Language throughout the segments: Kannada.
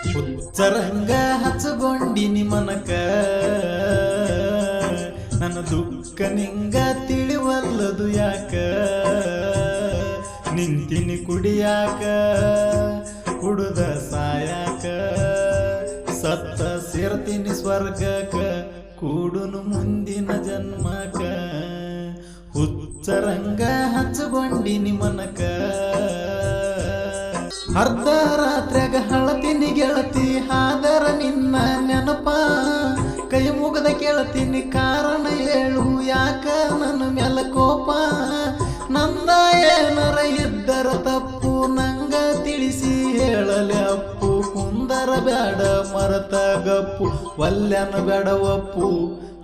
ಹುಚ್ಚರಂಗ ಹಚ್ಚಗೊಂಡಿನಿ ಮನಕ ನನ್ನ ದುಃಖ ನಿಂಗ ತಿಳಿವಲ್ಲದು ಯಾಕ ನಿಂತಿನಿ ಕುಡಿಯಾಕ ಕುಡುದ ಸಾಯಾಕ ಸತ್ತ ಸೇರ್ತೀನಿ ಸ್ವರ್ಗಕ ಕೂಡುನು ಮುಂದಿನ ಜನ್ಮಕ ಹುಚ್ಚರಂಗ ಹಚ್ಚಗೊಂಡಿನಿ ಮನಕ ಅರ್ಧ ರಾತ್ರ್ಯಾಗ ಹಳತೀನಿ ಗೆಳತಿ ಹಾದರ ನಿನ್ನ ನೆನಪ ಕೈ ಮುಗದ ಕೇಳ್ತೀನಿ ಕಾರಣ ಹೇಳು ಯಾಕ ನನ್ನ ಮ್ಯಾಲ ಕೋಪ ನಂದ ಏನರ ಇದ್ದರ ತಪ್ಪು ನಂಗ ತಿಳಿಸಿ ಹೇಳಲೆ ಅಪ್ಪು ಕುಂದರ ಬ್ಯಾಡ ಮರತ ಗಪ್ಪು ವಲ್ಯನ ಬೇಡ ಒಪ್ಪು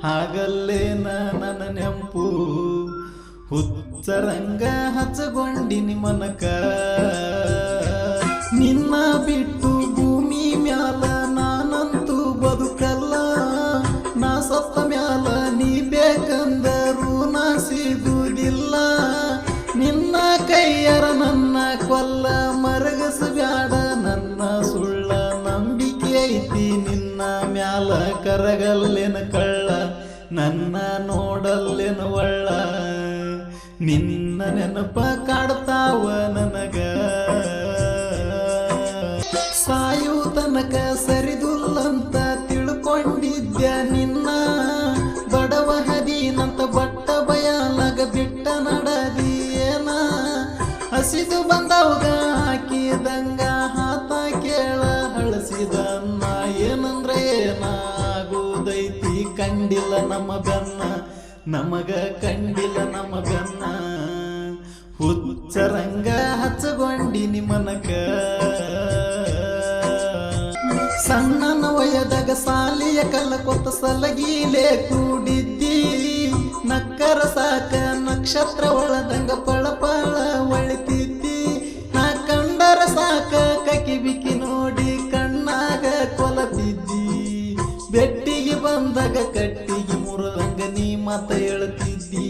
ಹಾಗಲ್ಲೇನ ನನ್ನ ನೆಂಪು ಹುಚ್ಚರಂಗ ಹಚ್ಚಗೊಂಡಿನಿ ಮನಕ ನಿನ್ನ ಬಿಟ್ಟು ಭೂಮಿ ಮ್ಯಾಲ ನಾನಂತೂ ಬದುಕಲ್ಲ ನಾ ಸತ್ತ ಮ್ಯಾಲ ನೀ ಬೇಕಂದರೂ ನಾ ಸಿಗುವುದಿಲ್ಲ ನಿನ್ನ ಕೈಯರ ನನ್ನ ಕೊಲ್ಲ ಮರಗಸಬ್ಯಾಡ ನನ್ನ ಸುಳ್ಳ ನಂಬಿಕೆ ಐತಿ ನಿನ್ನ ಮ್ಯಾಲ ಕರಗಲ್ಲೆನ ಕಳ್ಳ ನನ್ನ ನೋಡಲ್ಲೆನ ಒಳ್ಳ ನಿನ್ನ ನೆನಪ ಕಾಡ್ತಾವ ನನಗ ಸಾಯು ತನಕ ಸರಿದುಲ್ಲಂತ ತಿಳ್ಕೊಂಡಿದ್ಯ ನಿನ್ನ ಬಡವ ಹದೀನಂತ ಬಟ್ಟ ಬಯಲಾಗ ಬಿಟ್ಟ ನಡದಿಯೇನ ಹಸಿದು ಬಂದವಾಗ ಹಾಕಿದಂಗ ಹಾತ ಕೇಳ ಹಳಸಿದನ್ನ ಏನಂದ್ರೆ ಏನಾಗುವುದೈತಿ ಕಂಡಿಲ್ಲ ನಮ್ಮ ಬೆನ್ನ ನಮಗ ಕಂಡಿಲ್ಲ ನಮ್ಮ ಬೆನ್ನ ಹುಚ್ಚರಂಗ ಹಚ್ಚಗೊಂಡಿನಿ ಮನಕ ಸಣ್ಣನ ವಯದಾಗ ಸಾಲಿಯ ಕಲಕೊತ್ತ ಸಲಗೀಲೆ ಕೂಡಿದ್ದಿ ನಕ್ಕರ ಸಾಕ ನಕ್ಷತ್ರ ಒಳದಂಗ ಪಳಪಳ ಒಳಿತಿದ್ದಿ ನಾ ಕಂಡರ ಸಾಕ ಕಕಿ ಬಿಕ್ಕಿ ನೋಡಿ ಕಣ್ಣಾಗ ಕೊಲತಿದ್ದಿ ಬೆಟ್ಟಿಗೆ ಬಂದಾಗ ಕಟ್ಟಿಗೆ ಮುರಿದಂಗ ನೀ ಮತ ಹೇಳ್ತಿದ್ದಿ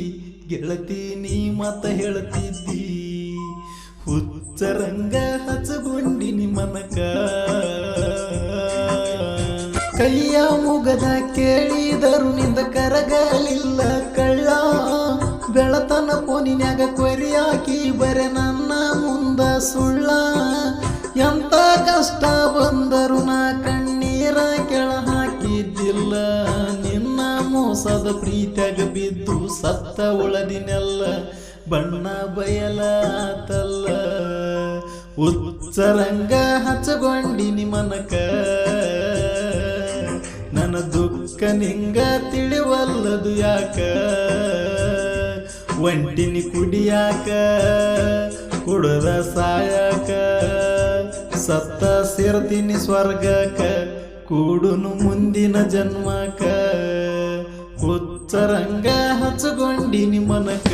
ಗೆಳತಿ ನೀ ಮತ ಹೇಳ್ತಿದ್ದಿ ಹುಚ್ಚರಂಗ ಹಚ್ಚಗೊಂಡಿನಿ ಮನಕ ಕೈಯ ಮುಗದ ಕೇಳಿದರು ನಿಂದ ಕರಗಲಿಲ್ಲ ಕಳ್ಳ ಬೆಳತನ ಪೋನಿನ್ಯಾಗ ಕೊರಿಯಾಕಿ ಬರೆ ನನ್ನ ಮುಂದ ಸುಳ್ಳ ಎಂತ ಕಷ್ಟ ಬಂದರು ನಾ ಕಣ್ಣೀರ ಕೆಳ ಹಾಕಿದ್ದಿಲ್ಲ ನಿನ್ನ ಮೋಸದ ಪ್ರೀತ್ಯಾಗ ಬಿದ್ದು ಸತ್ತ ಉಳದಿನೆಲ್ಲ ಬಣ್ಣ ಬಯಲಾತಲ್ಲ ಹುಚ್ಚರಂಗ ಹಚ್ಚಗೊಂಡಿನಿ ಮನಕ ನನ್ನ ದುಃಖ ನಿಂಗ ತಿಳಿವಲ್ಲದು ಯಾಕ ಒಂಟಿನಿ ಕುಡಿಯಾಕ ಕುಡದ ಸಾಯಾಕ ಸತ್ತ ಸೇರ್ತೀನಿ ಸ್ವರ್ಗಕ ಕೂಡುನು ಮುಂದಿನ ಜನ್ಮಕ ಹುಚ್ಚರಂಗ ಹಚ್ಚಗೊಂಡಿನಿ ಮನಕ